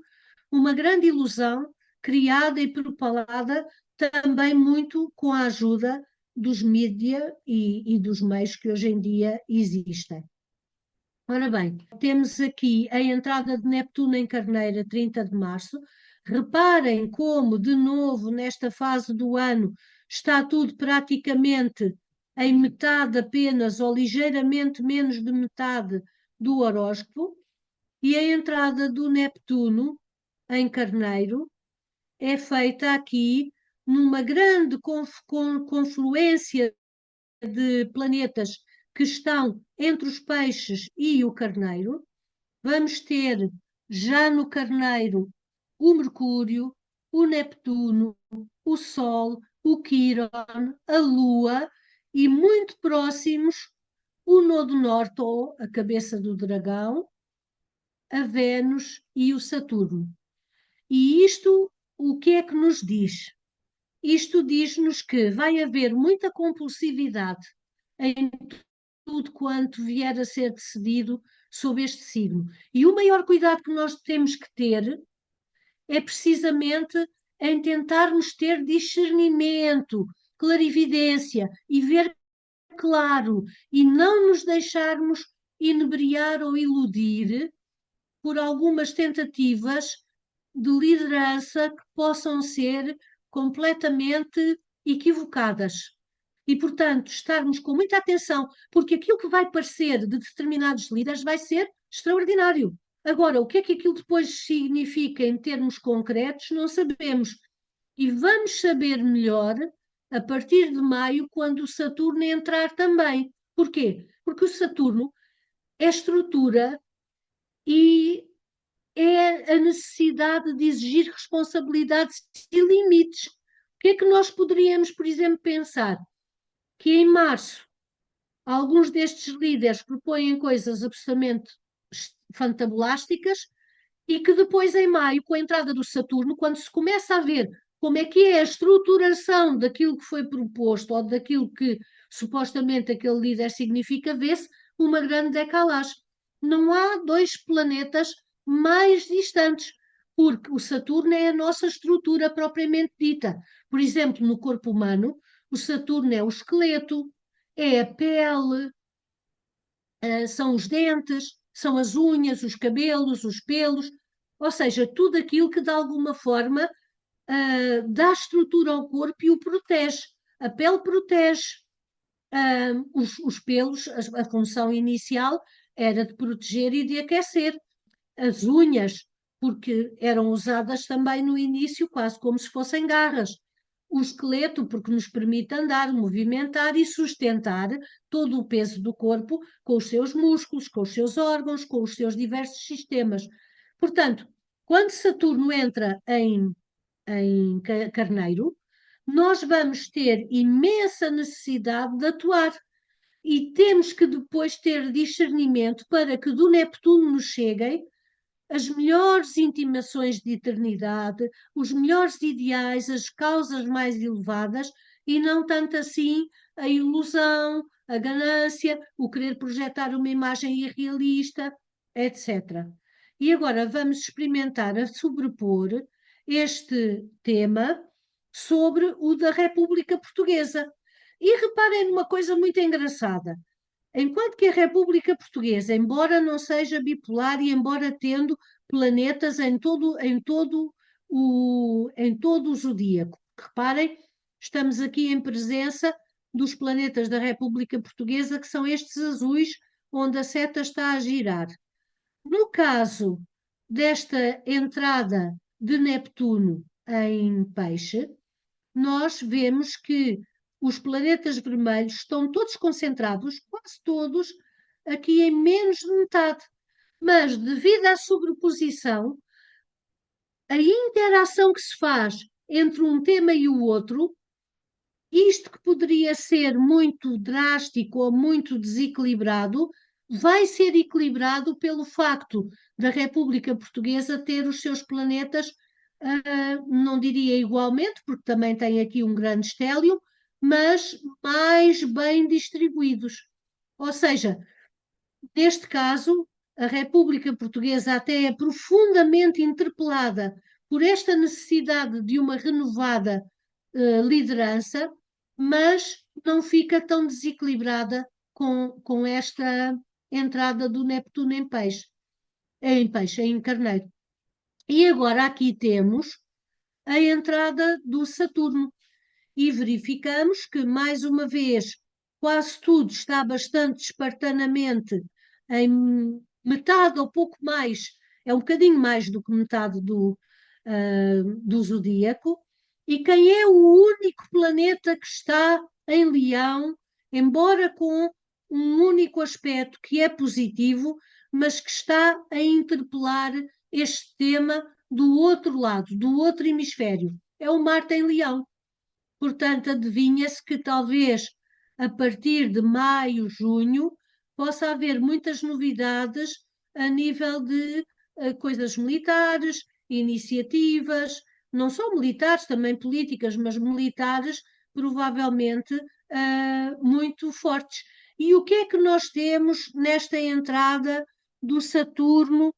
uma grande ilusão criada e propalada também muito com a ajuda dos mídia e dos meios que hoje em dia existem. Ora bem, temos aqui a entrada de Neptuno em Carneiro, 30 de março. Reparem como, de novo, nesta fase do ano, está tudo praticamente em metade apenas, ou ligeiramente menos de metade do horóscopo. E a entrada do Neptuno em Carneiro é feita aqui numa grande confluência de planetas que estão entre os peixes e o Carneiro. Vamos ter já no Carneiro o Mercúrio, o Neptuno, o Sol, o Quíron, a Lua e muito próximos o Nodo Norte, ou a cabeça do dragão, a Vênus e o Saturno. E isto, o que é que nos diz? Isto diz-nos que vai haver muita compulsividade em tudo quanto vier a ser decidido sobre este signo. E o maior cuidado que nós temos que ter é precisamente em tentarmos ter discernimento, clarividência e ver claro e não nos deixarmos inebriar ou iludir por algumas tentativas de liderança que possam ser completamente equivocadas. E, portanto, estarmos com muita atenção, porque aquilo que vai parecer de determinados líderes vai ser extraordinário. Agora, o que é que aquilo depois significa em termos concretos, não sabemos. E vamos saber melhor a partir de maio, quando o Saturno entrar também. Porquê? Porque o Saturno é estrutura e é a necessidade de exigir responsabilidades e limites. O que é que nós poderíamos, por exemplo, pensar? Que em março alguns destes líderes propõem coisas absolutamente fantabulásticas e que depois, em maio, com a entrada do Saturno, quando se começa a ver como é que é a estruturação daquilo que foi proposto ou daquilo que supostamente aquele líder significa, vê-se uma grande decalagem. Não há dois planetas mais distantes, porque o Saturno é a nossa estrutura propriamente dita. Por exemplo, no corpo humano, o Saturno é o esqueleto, é a pele, são os dentes, são as unhas, os cabelos, os pelos, ou seja, tudo aquilo que de alguma forma dá estrutura ao corpo e o protege. A pele protege, os pelos, a função inicial era de proteger e de aquecer. As unhas, porque eram usadas também no início quase como se fossem garras. O esqueleto, porque nos permite andar, movimentar e sustentar todo o peso do corpo com os seus músculos, com os seus órgãos, com os seus diversos sistemas. Portanto, quando Saturno entra em Carneiro, nós vamos ter imensa necessidade de atuar e temos que depois ter discernimento para que do Neptuno nos cheguem as melhores intimações de eternidade, os melhores ideais, as causas mais elevadas e não tanto assim a ilusão, a ganância, o querer projetar uma imagem irrealista, etc. E agora vamos experimentar a sobrepor este tema sobre o da República Portuguesa. E reparem numa coisa muito engraçada. Enquanto que a República Portuguesa, embora não seja bipolar e embora tendo planetas em todo o zodíaco, reparem, estamos aqui em presença dos planetas da República Portuguesa, que são estes azuis, onde a seta está a girar. No caso desta entrada de Neptuno em Peixe, nós vemos que os planetas vermelhos estão todos concentrados, quase todos, aqui em menos de metade. Mas, devido à sobreposição, a interação que se faz entre um tema e o outro, isto que poderia ser muito drástico ou muito desequilibrado, vai ser equilibrado pelo facto da República Portuguesa ter os seus planetas, não diria igualmente, porque também tem aqui um grande estélio, mas mais bem distribuídos. Ou seja, neste caso, a República Portuguesa até é profundamente interpelada por esta necessidade de uma renovada liderança, mas não fica tão desequilibrada com esta entrada do Neptuno em Carneiro. E agora aqui temos a entrada do Saturno e verificamos que, mais uma vez, quase tudo está bastante espartanamente em metade ou pouco mais, é um bocadinho mais do que metade do zodíaco. E quem é o único planeta que está em Leão, embora com um único aspecto que é positivo, mas que está a interpelar este tema do outro lado, do outro hemisfério? É o Marte em Leão. Portanto, adivinha-se que talvez a partir de maio, junho, possa haver muitas novidades a nível de coisas militares, iniciativas, não só militares, também políticas, mas militares, provavelmente muito fortes. E o que é que nós temos nesta entrada do Saturno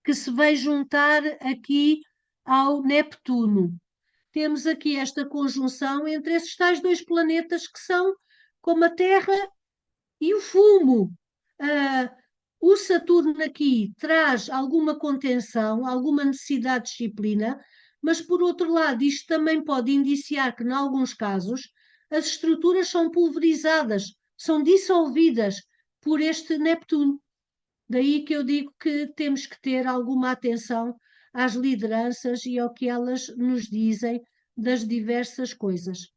que se vai juntar aqui ao Neptuno? Temos aqui esta conjunção entre esses tais dois planetas que são como a Terra e o fumo. Ah, o Saturno aqui traz alguma contenção, alguma necessidade de disciplina, mas por outro lado, isto também pode indiciar que, em alguns casos, as estruturas são pulverizadas, são dissolvidas por este Neptuno. Daí que eu digo que temos que ter alguma atenção às lideranças e ao que elas nos dizem das diversas coisas.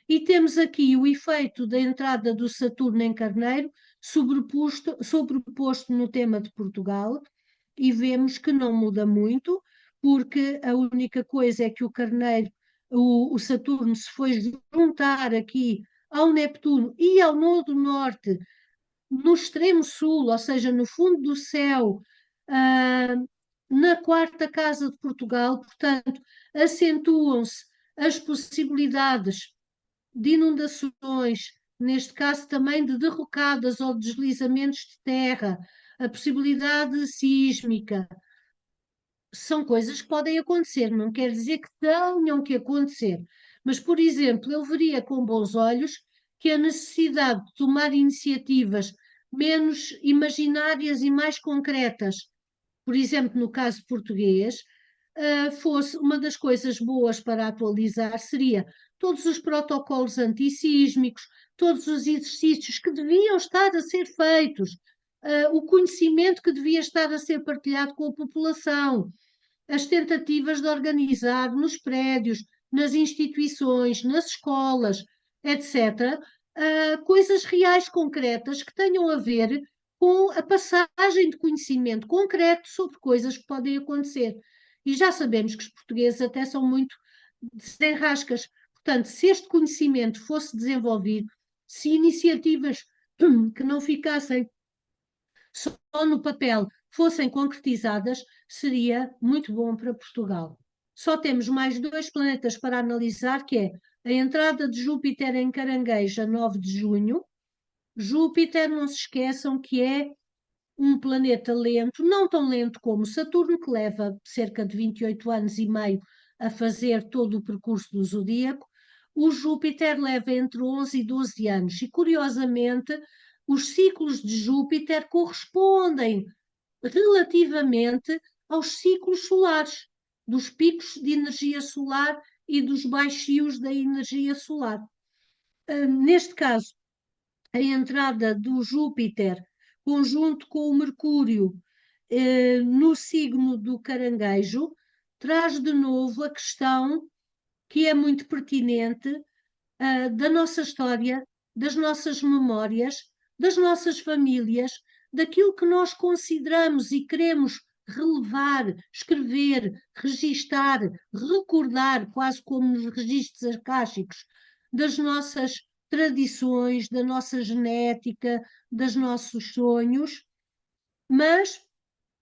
E temos aqui o efeito da entrada do Saturno em Carneiro sobreposto no tema de Portugal, e vemos que não muda muito, porque a única coisa é que o Carneiro, o Saturno, se foi juntar aqui ao Neptuno e ao Nodo Norte no extremo sul, ou seja, no fundo do céu, na quarta casa de Portugal, portanto, acentuam-se as possibilidades de inundações, neste caso também de derrocadas ou deslizamentos de terra, a possibilidade sísmica. São coisas que podem acontecer, não quer dizer que tenham que acontecer, mas, por exemplo, eu veria com bons olhos que a necessidade de tomar iniciativas menos imaginárias e mais concretas, por exemplo, no caso português, fosse uma das coisas boas para atualizar, seria todos os protocolos antissísmicos, todos os exercícios que deviam estar a ser feitos, o conhecimento que devia estar a ser partilhado com a população, as tentativas de organizar nos prédios, nas instituições, nas escolas, etc., coisas reais, concretas, que tenham a ver com a passagem de conhecimento concreto sobre coisas que podem acontecer. E já sabemos que os portugueses até são muito desenrascas. Portanto, se este conhecimento fosse desenvolvido, se iniciativas que não ficassem só no papel fossem concretizadas, seria muito bom para Portugal. Só temos mais dois planetas para analisar, que é a entrada de Júpiter em Caranguejo a 9 de junho. Júpiter, não se esqueçam que é um planeta lento, não tão lento como Saturno, que leva cerca de 28 anos e meio a fazer todo o percurso do zodíaco. O Júpiter leva entre 11 e 12 anos e, curiosamente, os ciclos de Júpiter correspondem relativamente aos ciclos solares, dos picos de energia solar e dos baixios da energia solar. Neste caso, a entrada do Júpiter, conjunto com o Mercúrio no signo do Caranguejo, traz de novo a questão que é muito pertinente, da nossa história, das nossas memórias, das nossas famílias, daquilo que nós consideramos e queremos relevar, escrever, registar, recordar, quase como nos registros arcáicos, das nossas tradições, da nossa genética, dos nossos sonhos, mas,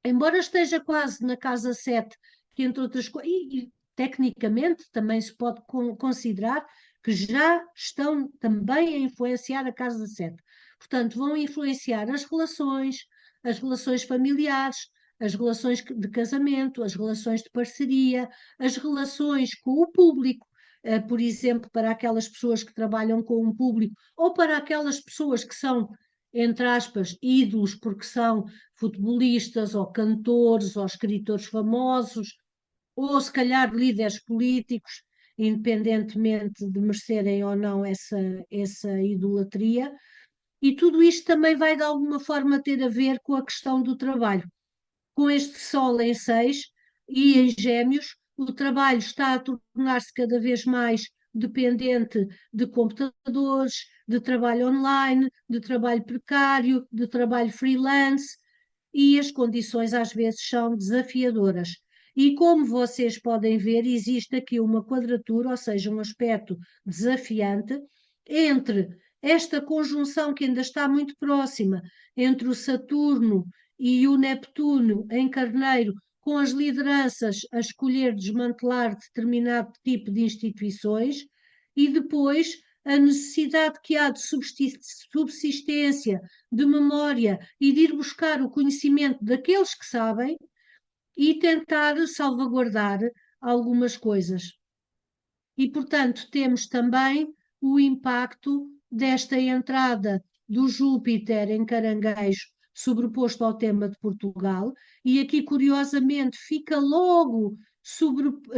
embora esteja quase na casa 7, que entre outras coisas, e tecnicamente também se pode considerar que já estão também a influenciar a casa 7. Portanto, vão influenciar as relações familiares, as relações de casamento, as relações de parceria, as relações com o público, por exemplo, para aquelas pessoas que trabalham com um público ou para aquelas pessoas que são, entre aspas, ídolos, porque são futebolistas ou cantores ou escritores famosos, ou se calhar líderes políticos, independentemente de merecerem ou não essa idolatria. E tudo isto também vai de alguma forma ter a ver com a questão do trabalho. Com este Sol em 6 e em Gêmeos, o trabalho está a tornar-se cada vez mais dependente de computadores, de trabalho online, de trabalho precário, de trabalho freelance, e as condições às vezes são desafiadoras. E como vocês podem ver, existe aqui uma quadratura, ou seja, um aspecto desafiante entre esta conjunção que ainda está muito próxima entre o Saturno e o Neptuno em Carneiro, com as lideranças a escolher desmantelar determinado tipo de instituições, e depois a necessidade que há de subsistência, de memória e de ir buscar o conhecimento daqueles que sabem e tentar salvaguardar algumas coisas. E, portanto, temos também o impacto desta entrada do Júpiter em Caranguejo sobreposto ao tema de Portugal, e aqui, curiosamente, fica logo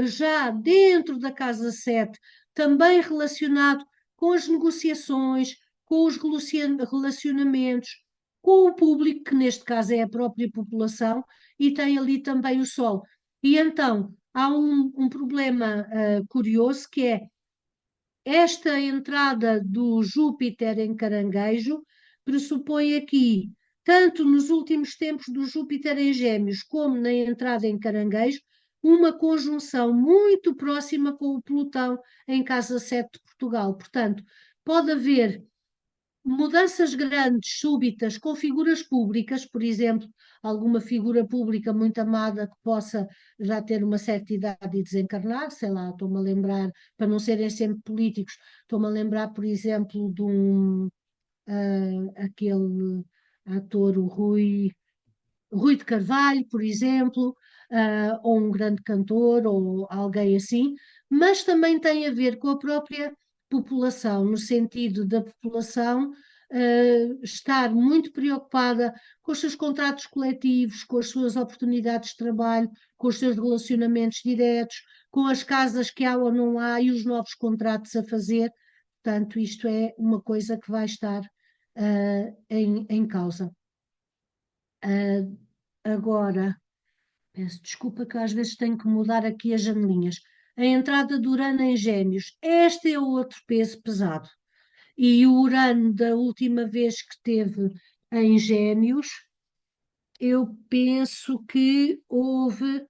já dentro da casa 7, também relacionado com as negociações, com os relacionamentos, com o público, que neste caso é a própria população, e tem ali também o Sol. E então há um problema curioso, que é esta entrada do Júpiter em Caranguejo pressupõe aqui, tanto nos últimos tempos do Júpiter em Gêmeos, como na entrada em Caranguejo, uma conjunção muito próxima com o Plutão em casa 7 de Portugal. Portanto, pode haver mudanças grandes, súbitas, com figuras públicas, por exemplo, alguma figura pública muito amada que possa já ter uma certa idade e desencarnar, sei lá, estou-me a lembrar, para não serem sempre políticos, estou-me a lembrar, por exemplo, de aquele ator, o Rui de Carvalho, por exemplo, ou um grande cantor, ou alguém assim, mas também tem a ver com a própria população, no sentido da população estar muito preocupada com os seus contratos coletivos, com as suas oportunidades de trabalho, com os seus relacionamentos diretos, com as casas que há ou não há e os novos contratos a fazer. Portanto, isto é uma coisa que vai estar em causa. Agora, peço desculpa que às vezes tenho que mudar aqui as janelinhas. A entrada do Urano em Gêmeos. Este é o outro peso pesado. E o Urano, da última vez que esteve em Gêmeos, eu penso que houve.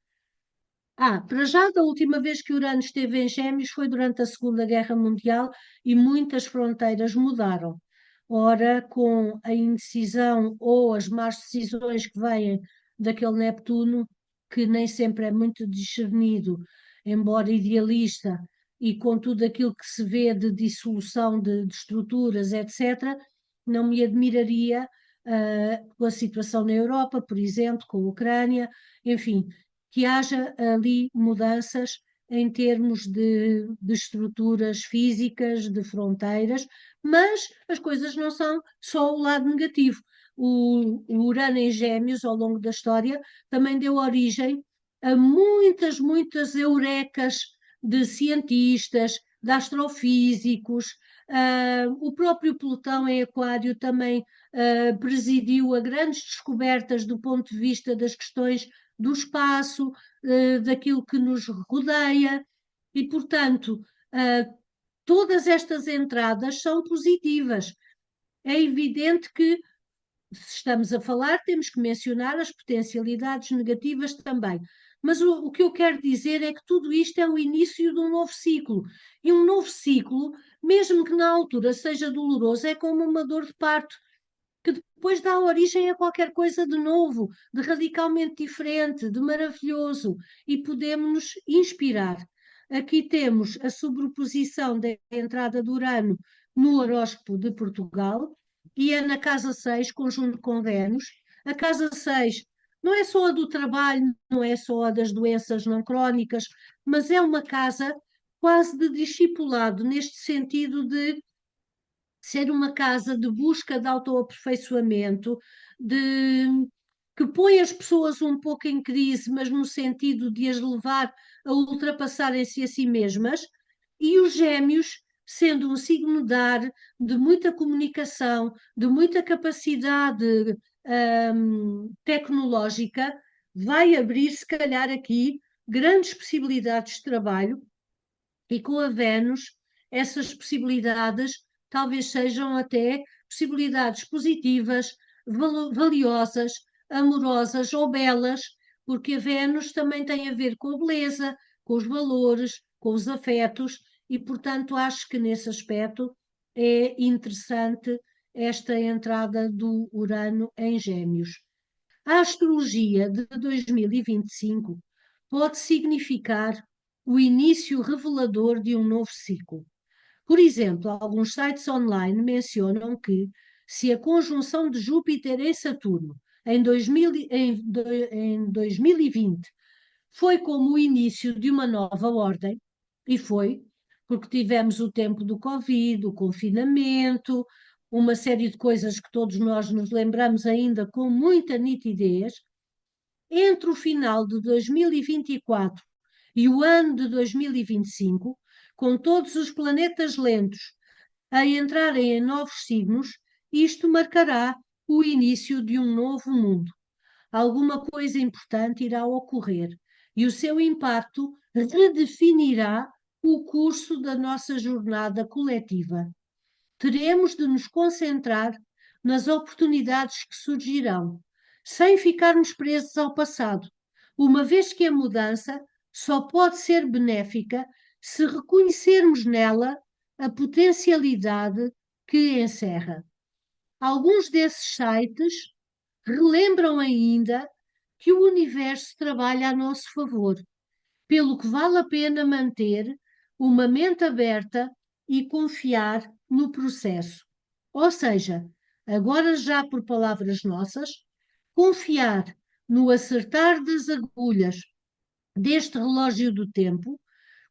Para já, da última vez que Urano esteve em Gêmeos foi durante a Segunda Guerra Mundial e muitas fronteiras mudaram. Ora, com a indecisão ou as más decisões que vêm daquele Neptuno, que nem sempre é muito discernido, embora idealista, e com tudo aquilo que se vê de dissolução de estruturas, etc., não me admiraria, com a situação na Europa, por exemplo, com a Ucrânia, enfim, que haja ali mudanças em termos de estruturas físicas, de fronteiras, mas as coisas não são só o lado negativo. O Urano em Gêmeos, ao longo da história, também deu origem a muitas, muitas eurecas de cientistas, de astrofísicos. O próprio Plutão em Aquário também presidiu a grandes descobertas do ponto de vista das questões do espaço, daquilo que nos rodeia, e, portanto, todas estas entradas são positivas. É evidente que, se estamos a falar, temos que mencionar as potencialidades negativas também. Mas o que eu quero dizer é que tudo isto é o início de um novo ciclo. E um novo ciclo, mesmo que na altura seja doloroso, é como uma dor de parto, que depois dá origem a qualquer coisa de novo, de radicalmente diferente, de maravilhoso, e podemos nos inspirar. Aqui temos a sobreposição da entrada de Urano no horóscopo de Portugal, e é na casa 6, conjunto com Vênus. A casa 6 não é só a do trabalho, não é só a das doenças não crónicas, mas é uma casa quase de discipulado, neste sentido de ser uma casa de busca de autoaperfeiçoamento, de, que põe as pessoas um pouco em crise, mas no sentido de as levar a ultrapassarem-se a si mesmas, e os Gêmeos, sendo um signo de ar, de muita comunicação, de muita capacidade tecnológica, vai abrir, se calhar, aqui grandes possibilidades de trabalho, e com a Vênus, essas possibilidades talvez sejam até possibilidades positivas, valiosas, amorosas ou belas, porque a Vênus também tem a ver com a beleza, com os valores, com os afetos, e, portanto, acho que nesse aspecto é interessante esta entrada do Urano em Gêmeos. A astrologia de 2025 pode significar o início revelador de um novo ciclo. Por exemplo, alguns sites online mencionam que, se a conjunção de Júpiter em Saturno em 2020 foi como o início de uma nova ordem, e foi, porque tivemos o tempo do Covid, o confinamento, uma série de coisas que todos nós nos lembramos ainda com muita nitidez. Entre o final de 2024 e o ano de 2025, com todos os planetas lentos a entrarem em novos signos, isto marcará o início de um novo mundo. Alguma coisa importante irá ocorrer e o seu impacto redefinirá o curso da nossa jornada coletiva. Teremos de nos concentrar nas oportunidades que surgirão, sem ficarmos presos ao passado, uma vez que a mudança só pode ser benéfica se reconhecermos nela a potencialidade que encerra. Alguns desses sites relembram ainda que o universo trabalha a nosso favor, pelo que vale a pena manter uma mente aberta e confiar no processo. Ou seja, agora já por palavras nossas, confiar no acertar das agulhas deste relógio do tempo,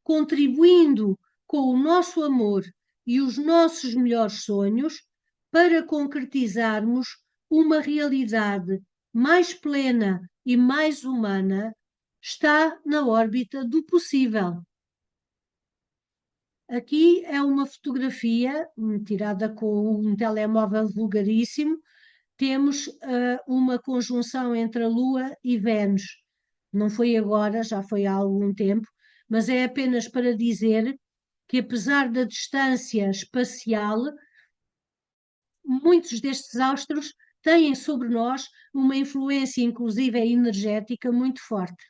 contribuindo com o nosso amor e os nossos melhores sonhos para concretizarmos uma realidade mais plena e mais humana, está na órbita do possível. Aqui é uma fotografia tirada com um telemóvel vulgaríssimo. Temos uma conjunção entre a Lua e Vênus. Não foi agora, já foi há algum tempo, mas é apenas para dizer que, apesar da distância espacial, muitos destes astros têm sobre nós uma influência, inclusive energética, muito forte.